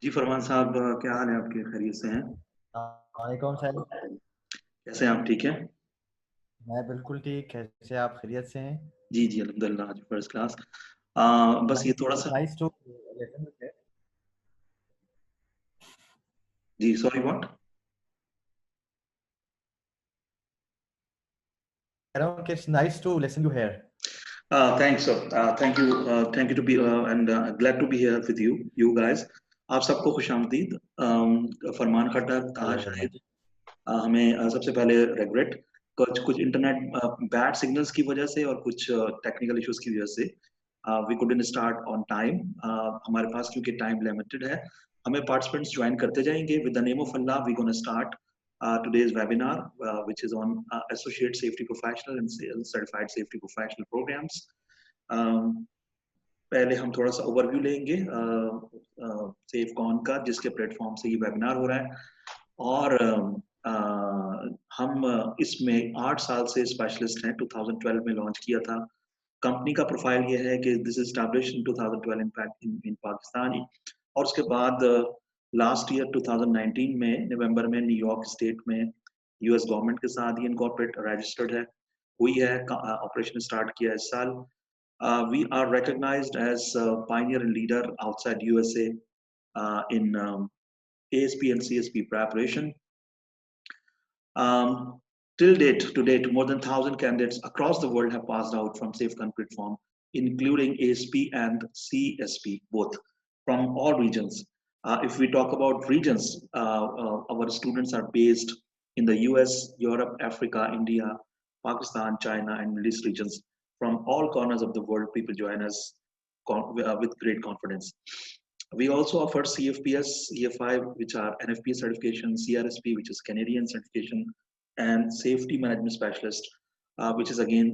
जी फरमान साहब, क्या हाल है आपके? खैरियत से हैं? वालेकुम सर। कैसे हैं आप? ठीक है? मैं बिल्कुल ठीक। कैसे आप खैरियत से हैं? जी जी, अल्हम्दुलिल्लाह, आज फर्स्ट क्लास। बस ये थोड़ा सा। Nice to listen with you. जी, सॉरी, व्हाट? कह रहा हूँ कि it's nice to listen you here. Thanks sir, thank you to be and glad to be here with you guys. आप सबको खुशामदीद। Farman Khattar, Taha thank you very Shahid. Much. हमें सबसे पहले रेगरेट, कुछ कुछ इंटरनेट बैड सिग्नल्स की वजह से और कुछ टेक्निकल इश्यूज की वजह से we couldn't start on time. हमारे पास क्योंकि टाइम लिमिटेड है, हमें पार्टिसिपेंट्स ज्वाइन करते जाएंगे। With the name of Allah we gonna start today's webinar, which is on associate safety professional and certified safety professional programs. um, पहले हम थोड़ा सा ओवरव्यू लेंगे सेफ कॉन का, जिसके प्लेटफॉर्म से ये वेबिनार हो रहा है। और हम इसमें 8 साल से स्पेशलिस्ट हैं। 2012 में लॉन्च किया था। कंपनी का प्रोफाइल ये है कि दिस एस्टैब्लिश्ड इन 2012 इन पाकिस्तान। और उसके बाद लास्ट ईयर 2019 में नवंबर में न्यूयॉर्क स्टेट में यूएस गवर्नमेंट के साथ ये इनकॉर्पोरेट रजिस्टर्ड है, हुई है। ऑपरेशन स्टार्ट किया इस साल। We are recognized as a pioneer and leader outside USA in ASP and CSP preparation. Um, to date, more than 1,000 candidates across the world have passed out from Safe Concrete Form, including ASP and CSP, both from all regions. If we talk about regions, our students are based in the US, Europe, Africa, India, Pakistan, China, and Middle East regions. From all corners of the world, people join us with great confidence. We also offer CFPS, EFI, which are NFP certification, CRSP, which is Canadian certification, and Safety Management Specialist, which is again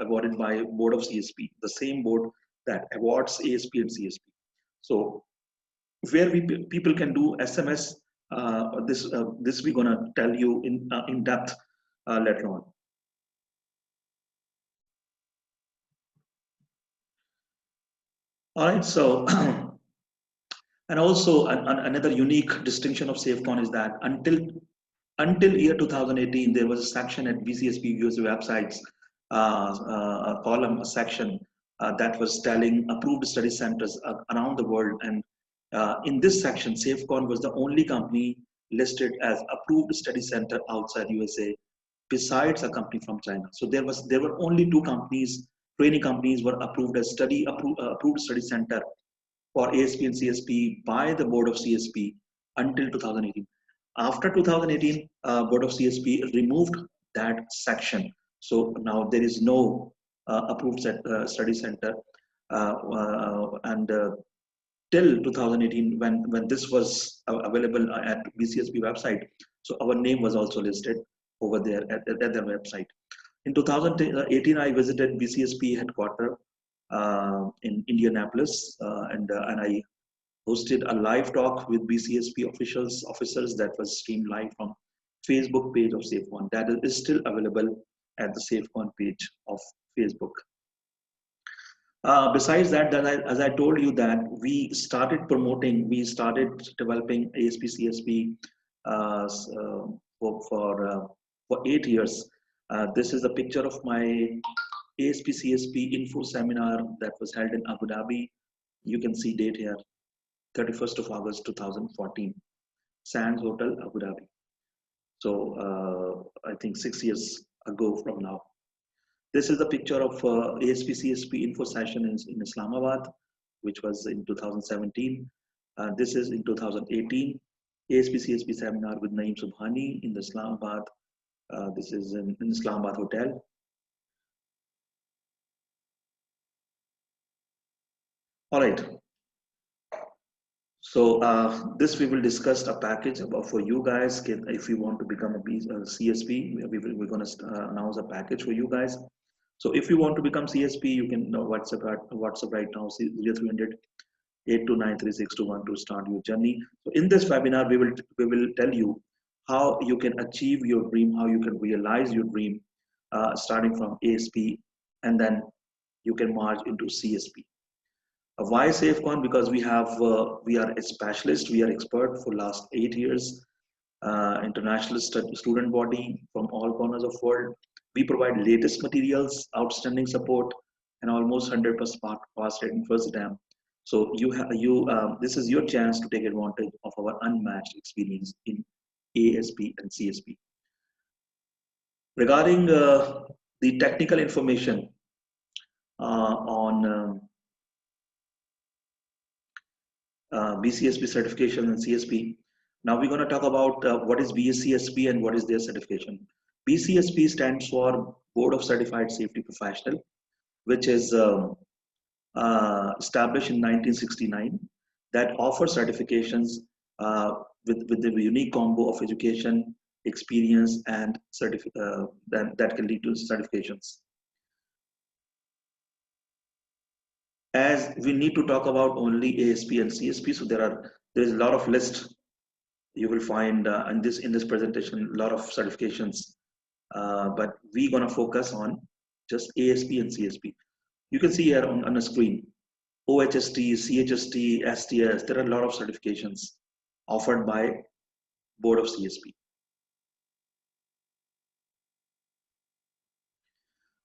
awarded by Board of CSP, the same board that awards ASP and CSP. So where people can do SMS, this we're gonna tell you in depth later on. All right, so and also another unique distinction of SafeCon is that until year 2018, there was a section at BCSP US websites, a column, a section that was telling approved study centers around the world. And in this section, SafeCon was the only company listed as approved study center outside USA, besides a company from China. So there were only two companies, training companies, were approved as approved study center for ASP and CSP by the board of CSP until 2018. After 2018, board of CSP removed that section. So now there is no approved study center. And till 2018, when this was available at BCSP website, so our name was also listed over there at their website. In 2018, I visited BCSP headquarters in Indianapolis, and I hosted a live talk with BCSP officers that was streamed live from Facebook page of SafeCon. That is still available at the SafeCon page of Facebook. Besides that, as I told you that we started developing ASP CSP for 8 years. This is a picture of my ASP CSP info seminar that was held in Abu Dhabi. You can see date here, 31st of August 2014, Sands Hotel, Abu Dhabi. So I think 6 years ago from now. This is the picture of ASP CSP info session in Islamabad, which was in 2017. This is in 2018, ASP CSP seminar with Naeem Subhani in the Islamabad. This is in Islamabad Hotel. All right. So this we will discuss a package about for you guys. If you want to become a CSP, we're going to announce a package for you guys. So if you want to become CSP, you can WhatsApp right now 0300 8293621 to start your journey. So in this webinar, we will tell you how you can achieve your dream, how you can realize your dream, starting from ASP, and then you can merge into CSP. Why SafeCon? Because we are a specialist, we are expert for last 8 years, international student body from all corners of world. We provide latest materials, outstanding support, and almost 100% pass rate in first exam. So this is your chance to take advantage of our unmatched experience in ASP and CSP. Regarding the technical information on BCSP certification and CSP. Now we're going to talk about what is BCSP and what is their certification. BCSP stands for Board of Certified Safety Professional, which is established in 1969, that offers certifications with the unique combo of education, experience, and that can lead to certifications. As we need to talk about only ASP and CSP, so there is a lot of list you will find in this presentation, a lot of certifications, but we're gonna focus on just ASP and CSP. You can see here on the screen, OHST, CHST, STS. There are a lot of certifications offered by Board of CSP.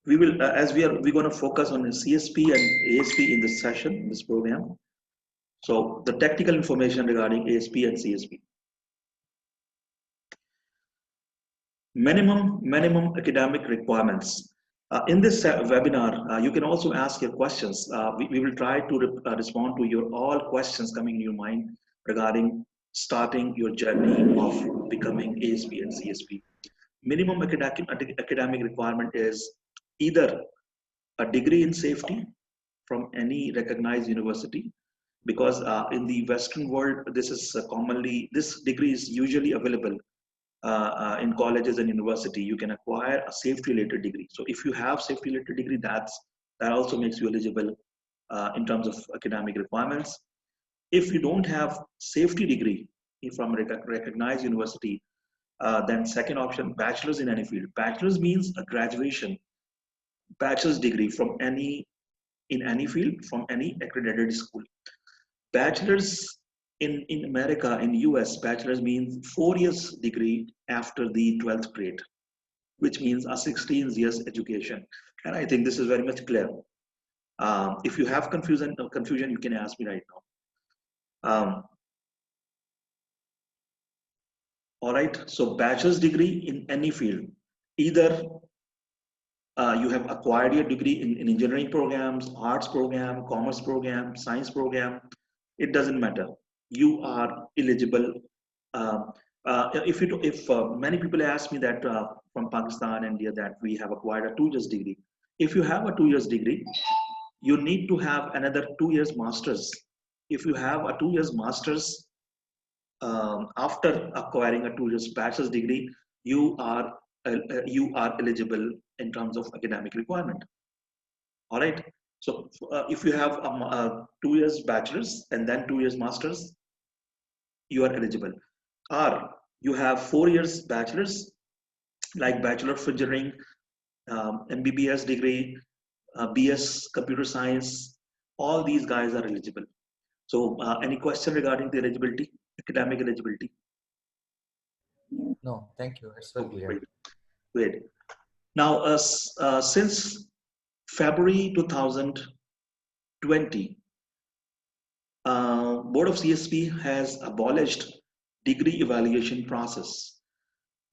We will, we're going to focus on CSP and ASP in this session, in this program. So the technical information regarding ASP and CSP. Minimum academic requirements. In this webinar, you can also ask your questions. We will try to respond to your all questions coming in your mind regarding starting your journey of becoming ASP and CSP. Minimum academic requirement is either a degree in safety from any recognized university, because in the Western world, this degree is usually available in colleges and university. You can acquire a safety related degree. So if you have safety related degree, that also makes you eligible in terms of academic requirements. If you don't have safety degree from a recognized university, then second option, bachelor's in any field. Bachelor's means a graduation, bachelor's degree from in any field from any accredited school. Bachelor's in America, in US, bachelor's means 4 years degree after the 12th grade, which means a 16 years education. And I think this is very much clear. If you have confusion, you can ask me right now. All right, so bachelor's degree in any field, either you have acquired your degree in engineering programs, arts program, commerce program, science program, it doesn't matter. You are eligible. If many people ask me that from Pakistan, India, that we have acquired a 2 years degree. If you have a 2 years degree, you need to have another 2 years masters. If you have a 2 years masters after acquiring a 2 years bachelor's degree, you are eligible in terms of academic requirement. All right. So if you have a 2 years bachelor's and then 2 years masters, you are eligible. Or you have 4 years bachelor's, like Bachelor of Engineering, MBBS degree, BS Computer Science. All these guys are eligible. So any question regarding the eligibility, academic eligibility? No, thank you. It's very clear. Great. Now, since February 2020, Board of CSP has abolished degree evaluation process.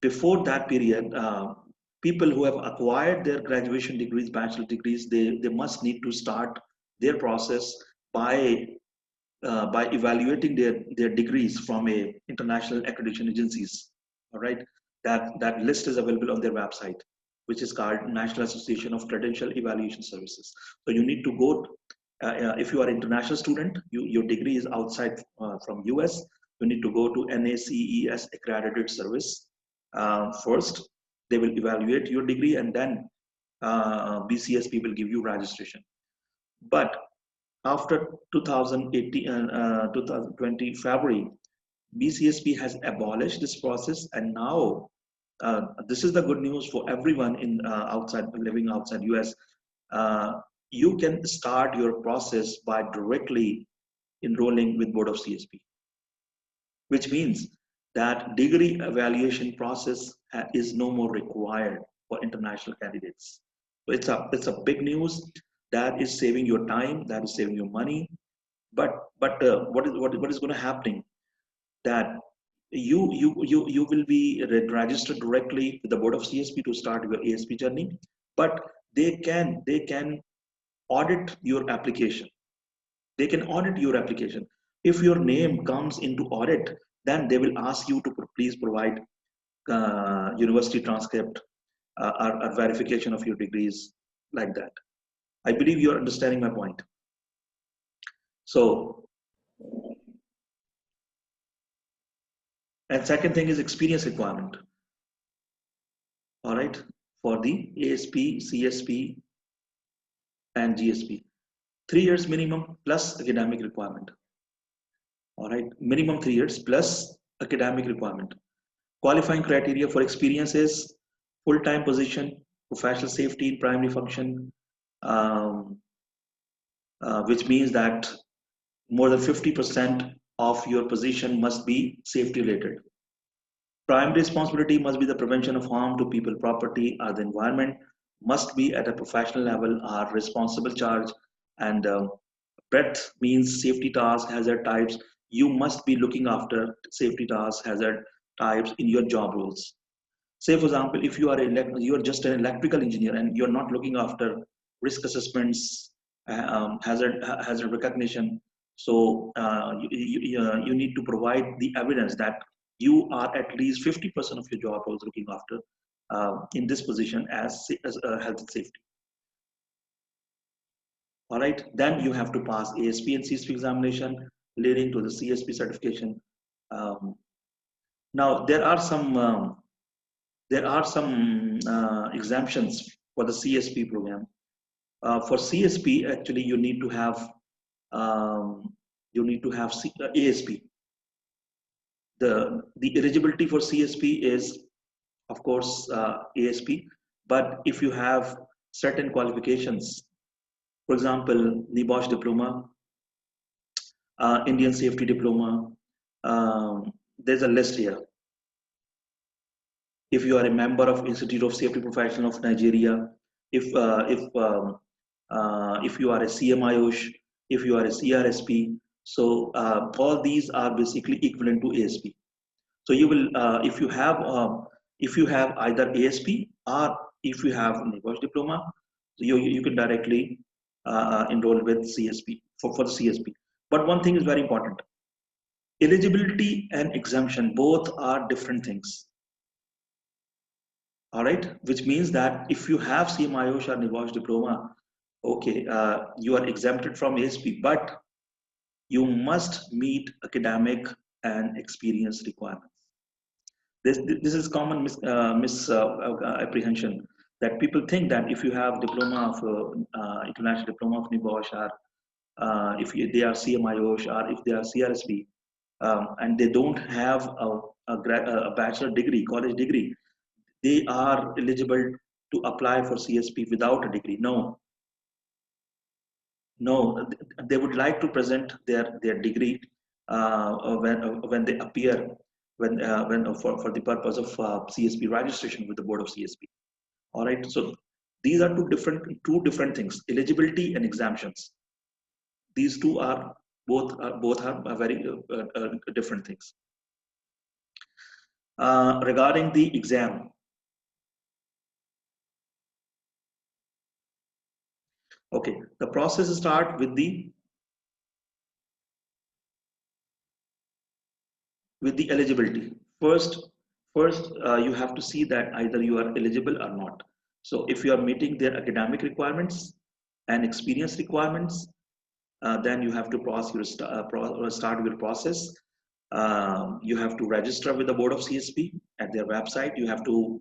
Before that period, people who have acquired their graduation degrees, bachelor degrees, they must need to start their process by evaluating their degrees from a international accreditation agencies. All right, that list is available on their website, which is called National Association of Credential Evaluation Services. So you need to go, if you are an international student, your degree is outside from US, you need to go to NACES accredited service first. They will evaluate your degree, and then BCSP will give you registration. But after 2020 February, BCSP has abolished this process, and now this is the good news for everyone in living outside US. you can start your process by directly enrolling with Board of CSP, which means that degree evaluation process is no more required for international candidates. So it's a big news that is saving your time, that is saving your money. But what is going to happen that you will be registered directly with the Board of CSP to start your ASP journey, but they can audit your application. They can audit your application. If your name comes into audit, then they will ask you to please provide university transcript or verification of your degrees, like that. I believe you're understanding my point. So, and second thing is experience requirement. All right, for the ASP, CSP, and GSP, 3 years minimum plus academic requirement. All right, minimum 3 years plus academic requirement. Qualifying criteria for experience is full-time position, professional safety in primary function, um, which means that more than 50% of your position must be safety related. Primary responsibility must be the prevention of harm to people, property, or the environment, must be at a professional level or responsible charge, and breadth means safety tasks, hazard types. You must be looking after safety tasks, hazard types in your job roles. Say for example, if you are just an electrical engineer and you're not looking after risk assessments, hazard recognition, so you need to provide the evidence that you are at least 50% of your job roles looking after in this position as health and safety. All right, then you have to pass ASP and CSP examination leading to the CSP certification. um, Now there are some exemptions for the CSP program. For CSP, actually, um, you need to have ASP. The eligibility for CSP is, of course, ASP. But if you have certain qualifications, for example, NIBOSH diploma, Indian safety diploma, there's a list here. If you are a member of Institute of Safety Professionals of Nigeria, if you are a CMIOSH, if you are a CRSP, so all these are basically equivalent to ASP. So you will, if you have either ASP or if you have NIBOSH diploma, you can directly enroll with CSP for the CSP. But one thing is very important: eligibility and exemption both are different things. All right, which means that if you have CMIOSH or NIBOSH diploma, okay, you are exempted from ASP, but you must meet academic and experience requirements. This is common misapprehension that people think that if you have diploma of international diploma of NIBOSH, or they are CMIOSH, or if they are CRSP, and they don't have a bachelor degree, college degree, they are eligible to apply for CSP without a degree. No, no, they would like to present their degree when they appear when for the purpose of CSP registration with the Board of CSP. All right, so these are two different things: eligibility and exemptions. These two are both are very different things. Regarding the exam, okay, the process start with the eligibility. First, you have to see that either you are eligible or not. So if you are meeting their academic requirements and experience requirements, then you have to start your process. You have to register with the Board of CSP at their website. You have to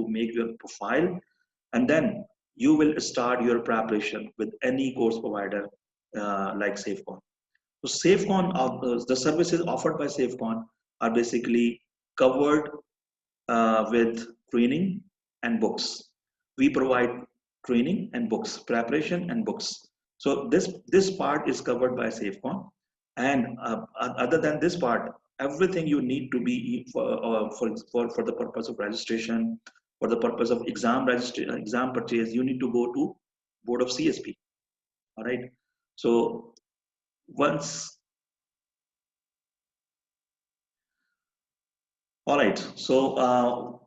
make your profile, and then you will start your preparation with any course provider like SafeCon. So SafeCon, the services offered by SafeCon are basically covered with training and books. We provide training and books, preparation and books. So this part is covered by SafeCon, and other than this part, everything you need to be for the purpose of registration, for the purpose of exam purchase, you need to go to board of CSP. All right. So once, all right. So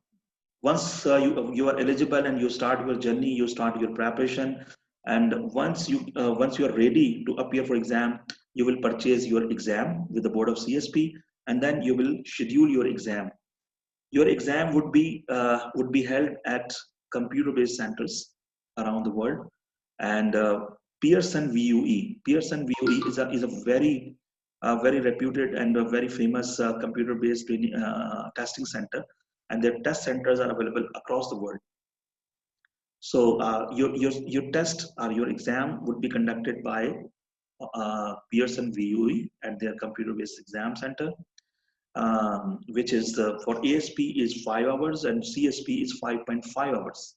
once you are eligible and you start your journey, you start your preparation, and once you are ready to appear for exam, you will purchase your exam with the board of CSP, and then you will schedule your exam. Your exam would be held at computer-based centers around the world, and Pearson VUE. Pearson VUE is a very reputed and a very famous computer-based testing center, and their test centers are available across the world. So your test or your exam would be conducted by Pearson VUE at their computer-based exam center, which is for ASP is 5 hours and CSP is 5.5 hours.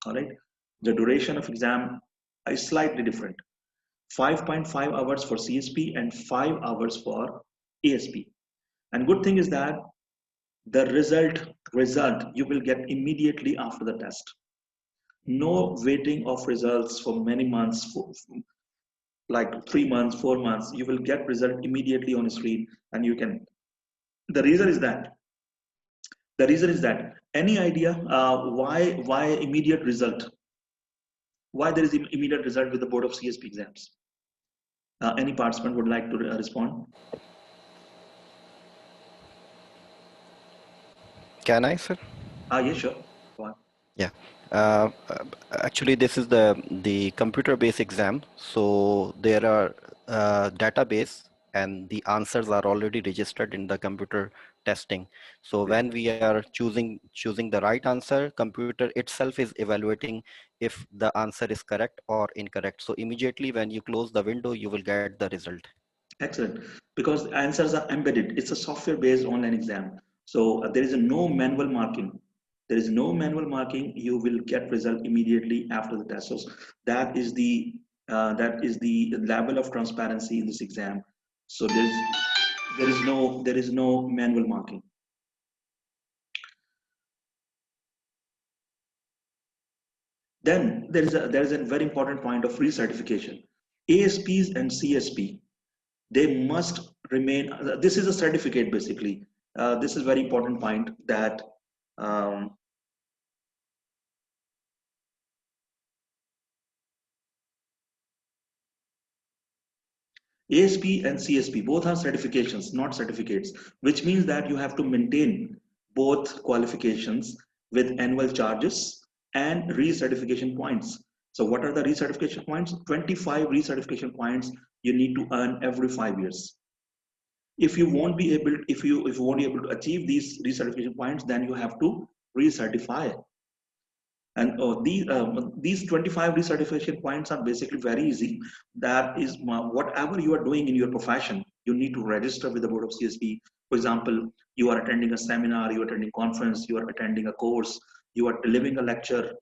All right. The duration of exam is slightly different. 5.5 hours for CSP and 5 hours for ASP. And good thing is that the result you will get immediately after the test. No waiting of results for many months, like 3 months, 4 months. You will get result immediately on the screen, and you can. The reason is that any idea why immediate result? Why there is immediate result with the board of CSP exams? Any participant would like to respond? Can I, sir? Yeah, sure. Go on. Yeah. Actually, this is the computer-based exam. So there are database, and the answers are already registered in the computer testing. So when we are choosing the right answer, computer itself is evaluating if the answer is correct or incorrect. So immediately when you close the window, you will get the result. Excellent, because answers are embedded. It's a software-based online exam, so there is no manual marking. There is no manual marking. You will get result immediately after the test. So that is the level of transparency in this exam. So there is no manual marking. Then there is a very important point of recertification. ASPs and CSP, they must remain. This is a certificate basically. This is very important point that um, ASP and CSP both are certifications, not certificates, which means that you have to maintain both qualifications with annual charges and recertification points. So what are the recertification points? 25 recertification points you need to earn every 5 years. If you won't be able, if you won't be able to achieve these recertification points, then you have to recertify. And these 25 recertification points are basically very easy. That is whatever you are doing in your profession, you need to register with the board of CSP. For example, you are attending a seminar, you are attending conference, you are attending a course, you are delivering a lecture,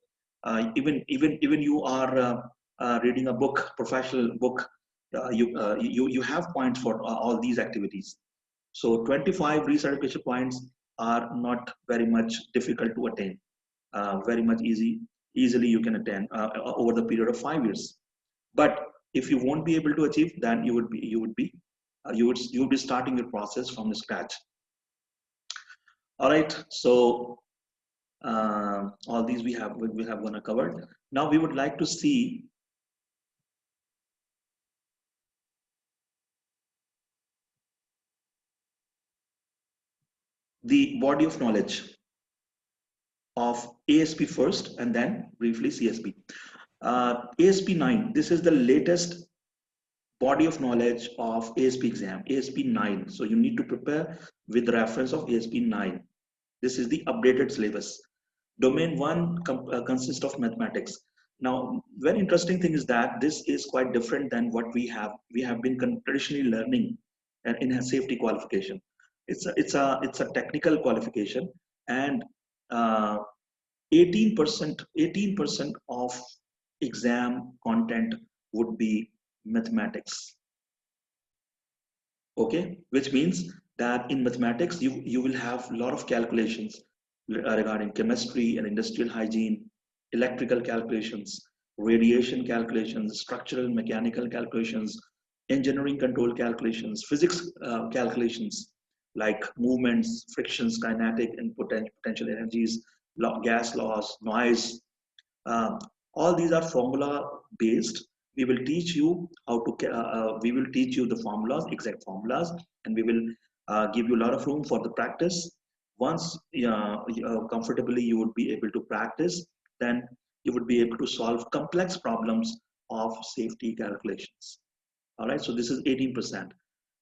even you are reading a book, professional book. You have points for all these activities. So 25 recertification points are not very much difficult to attain. Very much easily you can attain over the period of 5 years. But if you won't be able to achieve, then you would be starting your process from the scratch. All right. So all these we have gonna covered. Now we would like to see the body of knowledge of ASP first, and then briefly CSP. ASP 9, this is the latest body of knowledge of ASP exam, ASP 9. So you need to prepare with reference of ASP 9. This is the updated syllabus. Domain 1 consists of mathematics. Now, very interesting thing is that this is quite different than what we have been traditionally learning in a safety qualification. It's a technical qualification, and 18% of exam content would be mathematics. Okay, which means that in mathematics you will have a lot of calculations regarding chemistry and industrial hygiene, electrical calculations, radiation calculations, structural mechanical calculations, engineering control calculations, physics calculations like movements, frictions, kinetic and potential energies, gas laws, noise. um, all these are formula based. We will teach you how to. We will teach you the formulas, exact formulas, and we will give you a lot of room for the practice. Once comfortably you would be able to practice, then you would be able to solve complex problems of safety calculations. All right. So this is 18%.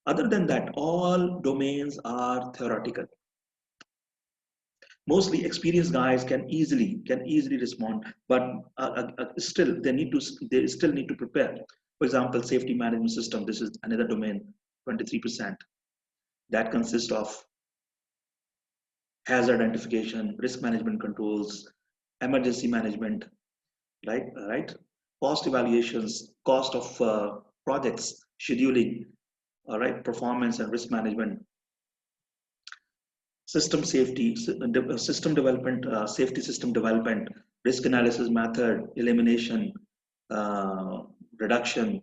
Other than that, all domains are theoretical. Mostly experienced guys can easily respond, but still they still need to prepare. For example, safety management system, this is another domain, 23%, that consists of hazard identification, risk management controls, emergency management, right, cost evaluations, cost of projects, scheduling, all right, performance and risk management, system safety, system development, safety system development, risk analysis method, elimination, uh, reduction,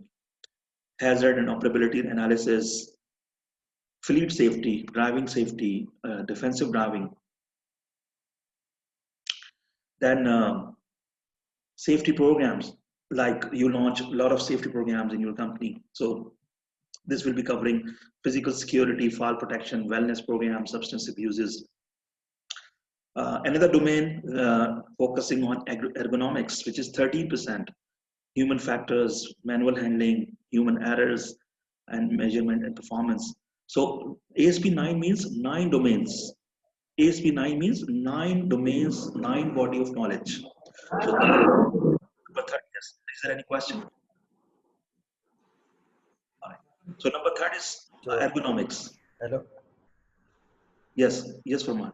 hazard and operability analysis, fleet safety, driving safety, defensive driving. Then safety programs, like you launch a lot of safety programs in your company. So this will be covering physical security, fall protection, wellness programs, substance abuses. Another domain focusing on ergonomics, which is 13%, human factors, manual handling, human errors, and measurement and performance. So ASP 9 means 9 domains. ASP 9 means 9 domains, 9 body of knowledge. So number 30, yes. Is there any question? All right. So number 30 is So, ergonomics. hello. Yes, yes, Farman.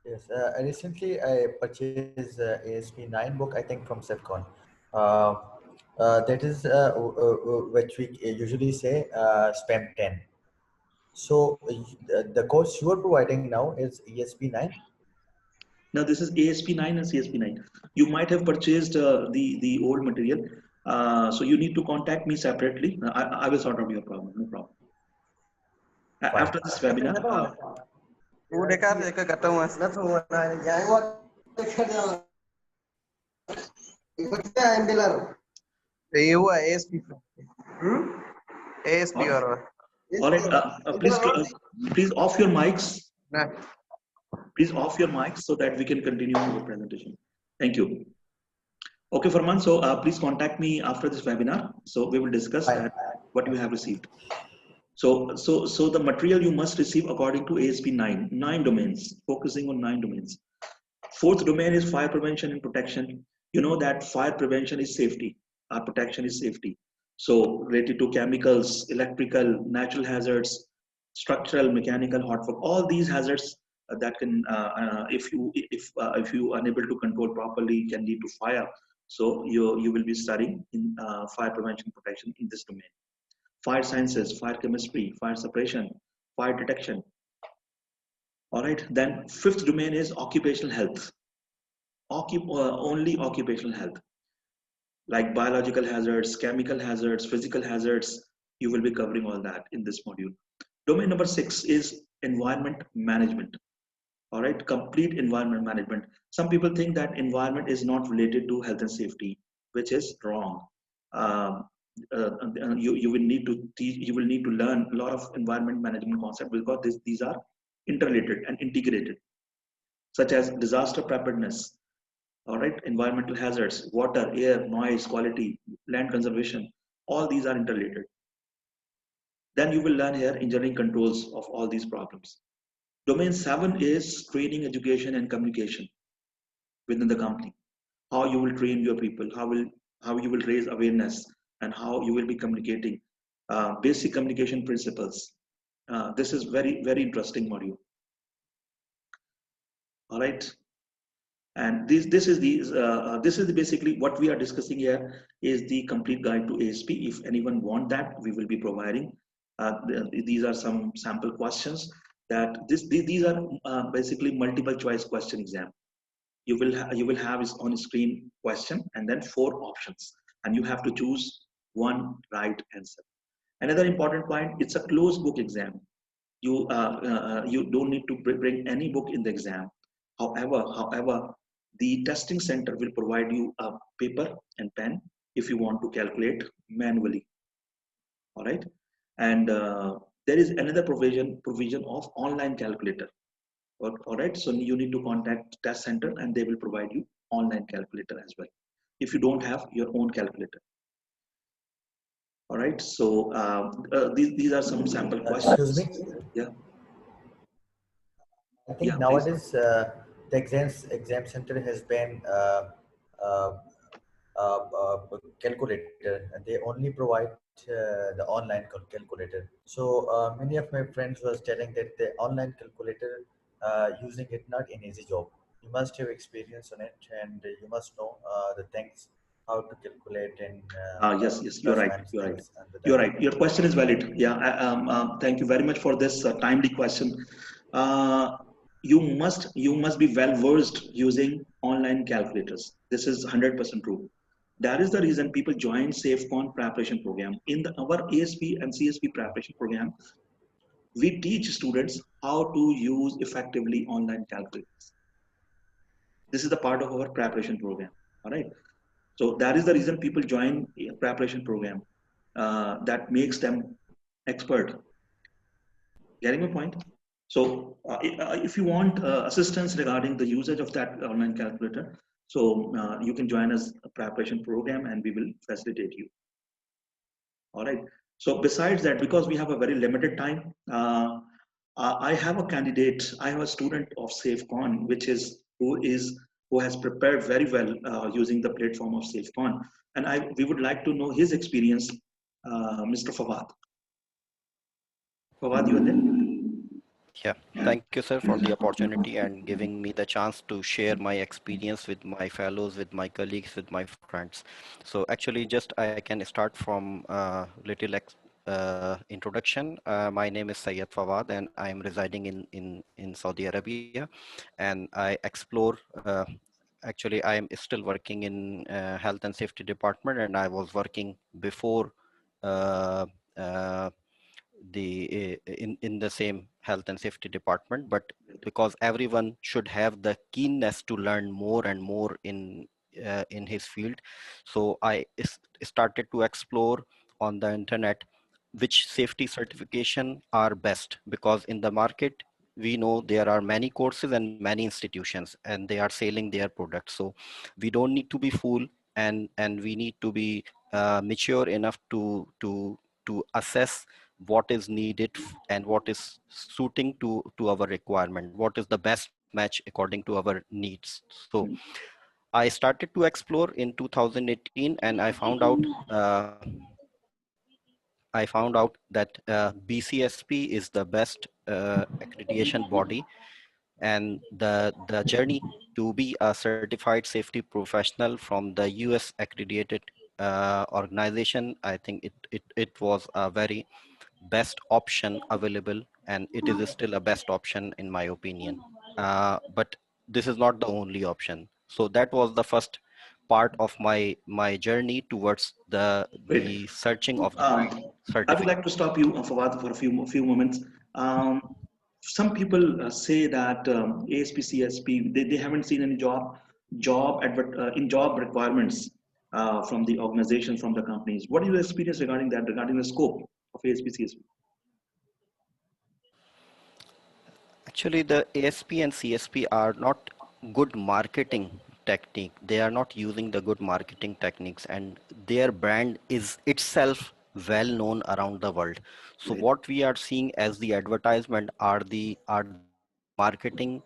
Yes, recently I purchased ASP9 book, I think from Sefcon. Uh, that is which we usually say SPAM 10. So the course you are providing now is ESP9. Now this is ASP 9 and CSP 9. You might have purchased the old material, so you need to contact me separately. I will sort out your problem. No problem. Fine. After this webinar, هو ASP ASP all right. Please off your mics. Please off your mics so that we can continue the presentation. Thank you. Okay, Farman. So please contact me after this webinar. So we will discuss that what you have received. So the material you must receive according to ASP 9, 9 domains, focusing on 9 domains. Fourth domain is fire prevention and protection. You know that fire prevention is safety, protection is safety. So related to chemicals, electrical, natural hazards, structural, mechanical, hot work, all these hazards that can, if you unable to control properly, can lead to fire. So you will be studying in fire prevention protection in this domain. Fire sciences, fire chemistry, fire suppression, fire detection. All right. Then fifth domain is occupational health. Only occupational health, like biological hazards, chemical hazards, physical hazards. You will be covering all that in this module. Domain number 6 is environment management. All right, complete environment management. Some people think that environment is not related to health and safety, which is wrong. Um, you will need to teach, you will need to learn a lot of environment management concepts because these are interrelated and integrated, such as disaster preparedness, all right, environmental hazards, water, air, noise, quality, land conservation, all these are interrelated. Then you will learn here engineering controls of all these problems. Domain 7 is training, education, and communication within the company. How you will train your people, how you will raise awareness, and how you will be communicating. Basic communication principles. This is very interesting module. All right. And this is the basically what we are discussing here is the complete guide to ASP. If anyone want that, we will be providing. These are some sample questions that these are basically multiple choice question exam. You will have is on screen question and then four options, and you have to choose one right answer. Another important point: it's a closed book exam. You don't need to bring any book in the exam. However, the testing center will provide you a paper and pen if you want to calculate manually. All right, and there is another provision of online calculator. All right, so you need to contact test center and they will provide you online calculator as well if you don't have your own calculator. All right, so these are some sample Excuse questions. me. Yeah, I yeah, think please. nowadays the exam center has been uh, calculator, and they only provide the online calculator. So many of my friends was telling that the online calculator using it not an easy job. You must have experience on it, and you must know the things how to calculate and Yes, yes, you're plus right. minus You're right. things under You're that. right. Your question is valid. Yeah. Thank you very much for this timely question. Uh, you must be well versed using online calculators. This is 100% true. That is the reason people join SafeCon preparation program. In our ASP and CSP preparation program, we teach students how to use effectively online calculators. This is the part of our preparation program. All right. So that is the reason people join a preparation program that makes them expert. Getting my point? So if you want assistance regarding the usage of that online calculator, so you can join us a preparation program and we will facilitate you. All right. So besides that, because we have a very limited time, I have a candidate. I have a student of SafeCon, which is who has prepared very well using the platform of SafeCon, and we would like to know his experience, Mr. Fawad. Fawad, you are there? Yeah, thank you, sir, for the opportunity and giving me the chance to share my experience with my fellows, with my colleagues, with my friends. So actually, just I can start from little introduction. My name is Syed Fawad, and I am residing in Saudi Arabia, and I explore. Actually, I am still working in health and safety department, and I was working before. Uh, uh, in the same health and safety department, but because everyone should have the keenness to learn more and more in his field, so started to explore on the internet which safety certification are best, because in the market we know there are many courses and many institutions and they are selling their products. So we don't need to be fool, and we need to be mature enough to assess what is needed and what is suiting to our requirement, what is the best match according to our needs. So I started to explore in 2018, and I found out that BCSP is the best accreditation body, and the journey to be a certified safety professional from the US accredited organization. I think it was a very best option available, and it is still a best option in my opinion. But this is not the only option. So that was the first part of my journey towards Great. the searching of the I would certificate. like to stop you, Fawad, for a few moments. Some people say that ASP, CSP, they haven't seen any in job requirements from the organization, from the companies. What is your experience regarding that, regarding the scope of ASP, CSP? Actually, the ASP and CSP are not good marketing technique. They are not using the good marketing techniques, and their brand is itself well known around the world. So Right. what we are seeing as the advertisement are the marketing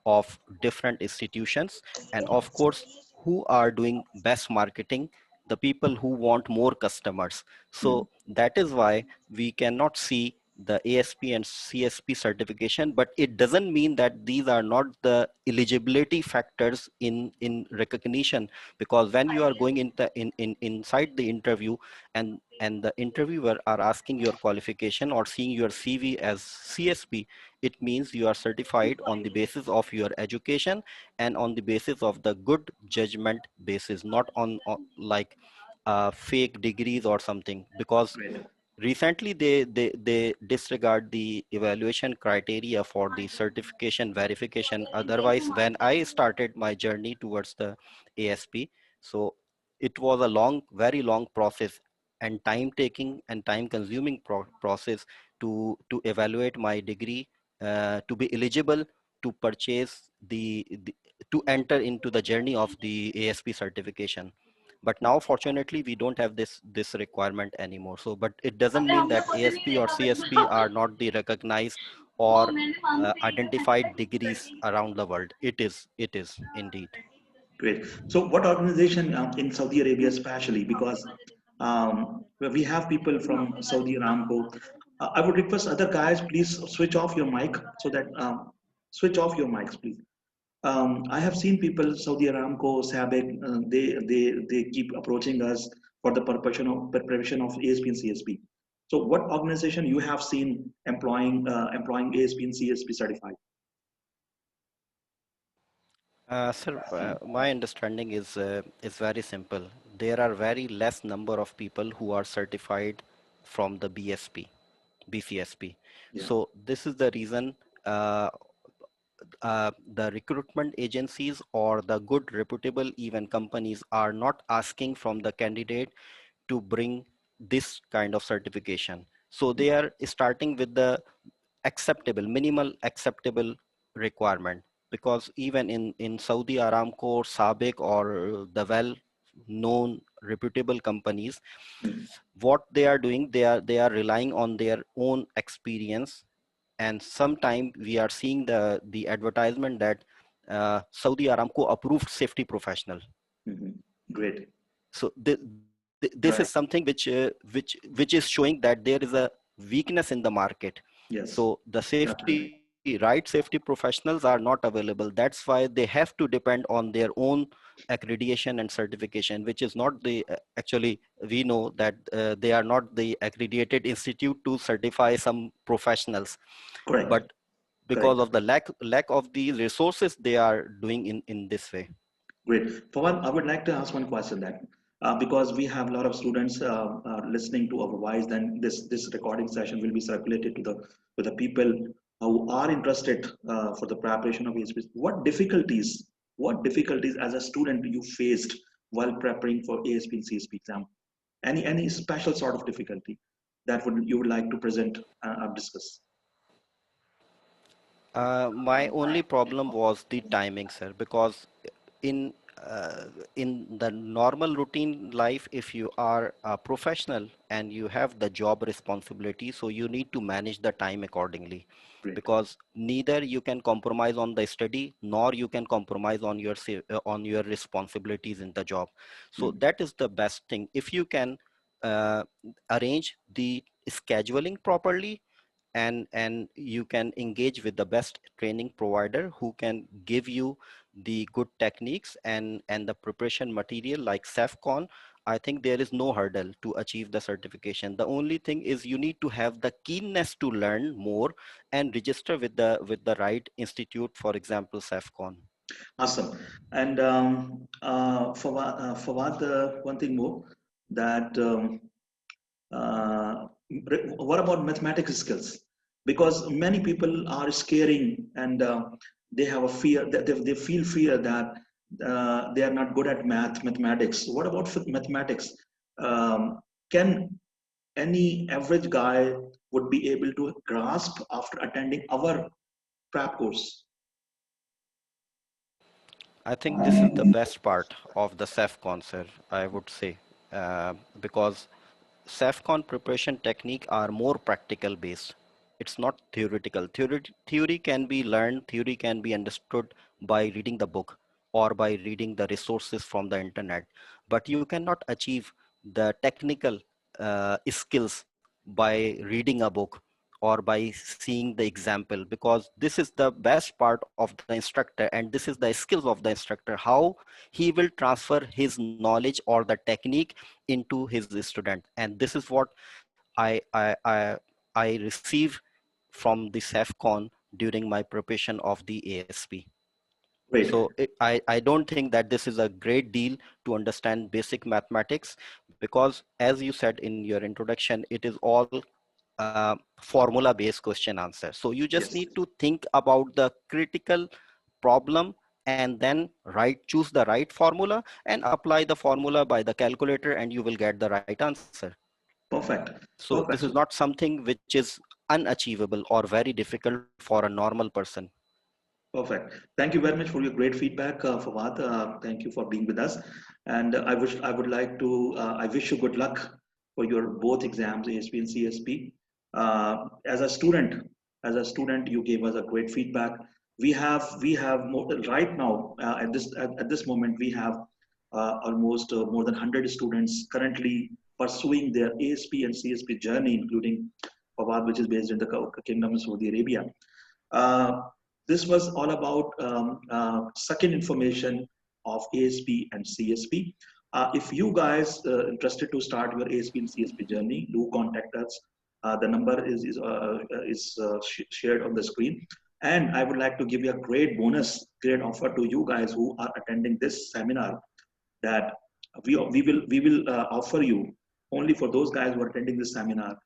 of different institutions, and of course, who are doing best marketing, the people who want more customers. So that is why we cannot see the ASP and CSP certification, but it doesn't mean that these are not the eligibility factors in recognition, because when you are going inside the interview, and the interviewer are asking your qualification or seeing your CV as CSP, it means you are certified on the basis of your education and on the basis of the good judgment basis, not on like fake degrees or something. Because Great. recently they disregard the evaluation criteria for the certification verification. Otherwise, when I started my journey towards the ASP, so it was a long, very long process and time taking and time consuming process to evaluate my degree, to be eligible to purchase the to enter into the journey of the ASP certification. But now fortunately we don't have this requirement anymore. So but it doesn't mean that ASP or CSP are not the recognized or identified degrees around the world. It is indeed. Great. So, what organization in Saudi Arabia, especially because we have people from Saudi Aramco, I would request other guys, please switch off your mic so that switch off your mics, please. I have seen people, Saudi Aramco, SABIC, they keep approaching us for the preparation of ASP and CSP. So, what organization you have seen employing ASP and CSP certified? Sir, my understanding is very simple. There are very less number of people who are certified from the BSP, BCSP. Yeah. So this is the reason uh, the recruitment agencies or the good reputable even companies are not asking from the candidate to bring this kind of certification. So they are starting with the acceptable, minimal acceptable requirement. Because even in Saudi Aramco, Sabic, or the well known reputable companies, Mm. what they are doing, they are relying on their own experience. And sometime we are seeing the advertisement that Saudi Aramco approved safety professional. Mhm. Great. So this is something Right. which is showing that there is a weakness in the market. Yes. So the safety Definitely. right safety professionals are not available. That's why they have to depend on their own accreditation and certification, which is not the actually, we know that they are not the accredited institute to certify some professionals. Correct. But because Correct. of the lack of the resources, they are doing in this way. Great. For one, I would like to ask one question that because we have a lot of students listening to our voice, then this recording session will be circulated to the people who are interested for the preparation of ASP. What difficulties as a student you faced while preparing for ASP and CSP exam? Any special sort of difficulty that would you would like to present or discuss? My only problem was the timing, sir, because in uh, in the normal routine life, if you are a professional and you have the job responsibility, so you need to manage the time accordingly, Great. because neither you can compromise on the study nor you can compromise on on your responsibilities in the job. So Mm. that is the best thing. If you can uh, arrange the scheduling properly, and you can engage with the best training provider who can give you the good techniques and the preparation material like SAFCON. I think there is no hurdle to achieve the certification. The only thing is you need to have the keenness to learn more and register with the right institute, for example SAFCON. Awesome. And for what one thing more that uh, what about mathematics skills? Because many people are scaring and they have a fear that they feel fear that they are not good at mathematics. What about mathematics? Um, can any average guy would be able to grasp after attending our prep course? I think this is the best part of the SAFCON, sir, I would say, because SAFCON preparation technique are more practical based. It's not theoretical. Theory can be learned, theory can be understood by reading the book or by reading the resources from the internet. But you cannot achieve the technical skills by reading a book or by seeing the example, because this is the best part of the instructor, and this is the skills of the instructor, how he will transfer his knowledge or the technique into his student. And this is what I receive from the SAFCON during my preparation of the ASP. Great. So I don't think that this is a great deal to understand basic mathematics, because as you said in your introduction, it is all formula based question answer. So you just Yes. need to think about the critical problem and then choose the right formula and apply the formula by the calculator, and you will get the right answer. Perfect. So this is Perfect. not something which is unachievable or very difficult for a normal person. Perfect. Thank you very much for your great feedback, Fawad. Thank you for being with us. And I wish you good luck for your both exams, ASP and CSP. As a student, you gave us a great feedback. We have more, right now at this moment we have almost more than 100 students currently pursuing their ASP and CSP journey, including Fawad, which is based in the Kingdom of Saudi Arabia. Uh, this was all about second information of ASP and CSP. If you guys interested to start your ASP and CSP journey, do contact us. The number is shared on the screen. And I would like to give you a great offer to you guys who are attending this seminar, that we will offer you, only for those guys who are attending this seminar,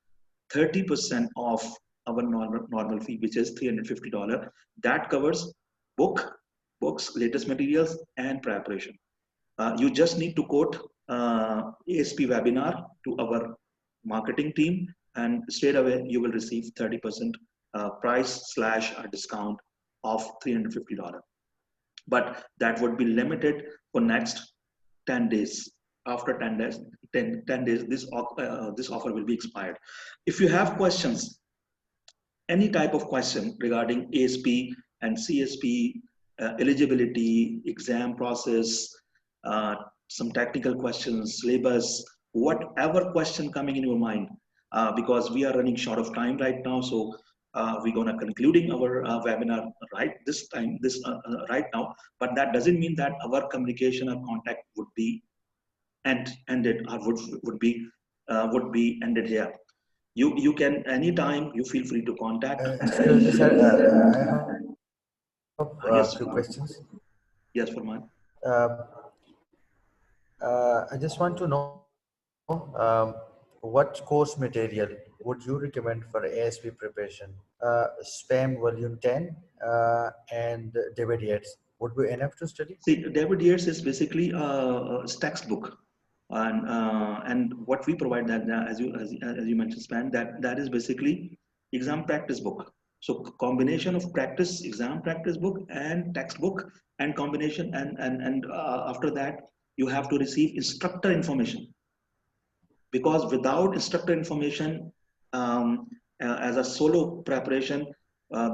30% off our normal fee, which is $350. That covers books, latest materials, and preparation. You just need to quote ASP webinar to our marketing team, and straight away you will receive 30% price slash a discount of $350. But that would be limited for next 10 days. After 10 days, 10 days, this offer will be expired. If you have questions, any type of question regarding ASP and CSP, eligibility, exam process, some technical questions, syllabus, whatever question coming in your mind, because we are running short of time right now, so we're gonna concluding our webinar right now. But that doesn't mean that our communication or contact would be ended, or would be ended here. You can anytime you feel free to contact. Excuse me, sir. I have a few Yes, questions. yes, Farman. Uh, I just want to know what course material would you recommend for ASP preparation? SPAM Volume 10 and David Yates would be enough to study? See, David Yates is basically a textbook, and what we provide, that as you mentioned, Span, that is basically exam practice book. So combination of practice, exam practice book and textbook, and combination, and after that you have to receive instructor information, because without instructor information, as a solo preparation,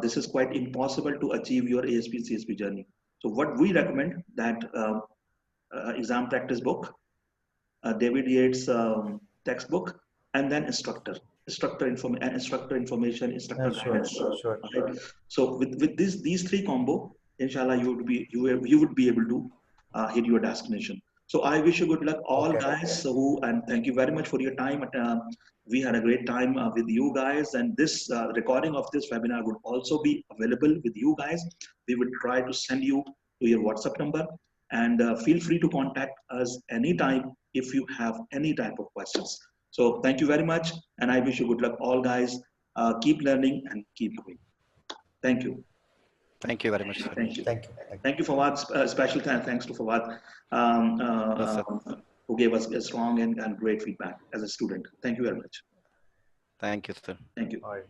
this is quite impossible to achieve your ASP CSP journey. So what we recommend, that exam practice book, David Yates textbook, and then instructor information, instructor Sure, guidance. sure. Right? So with these three combo, inshallah, you would be able to hit your destination. So I wish you good luck, all Okay. guys. And thank you very much for your time. We had a great time with you guys, and this recording of this webinar would also be available with you guys. We will try to send you to your WhatsApp number, and feel free to contact us anytime if you have any type of questions. So thank you very much, and I wish you good luck, all guys. Keep learning and keep going. Thank you. Thank you very much, sir. Thank you. Thank you. Thank you, Fawad. Special thanks to Fawad, Yes, sir. who gave us a strong and great feedback as a student. Thank you very much. Thank you, sir. Thank you. All right.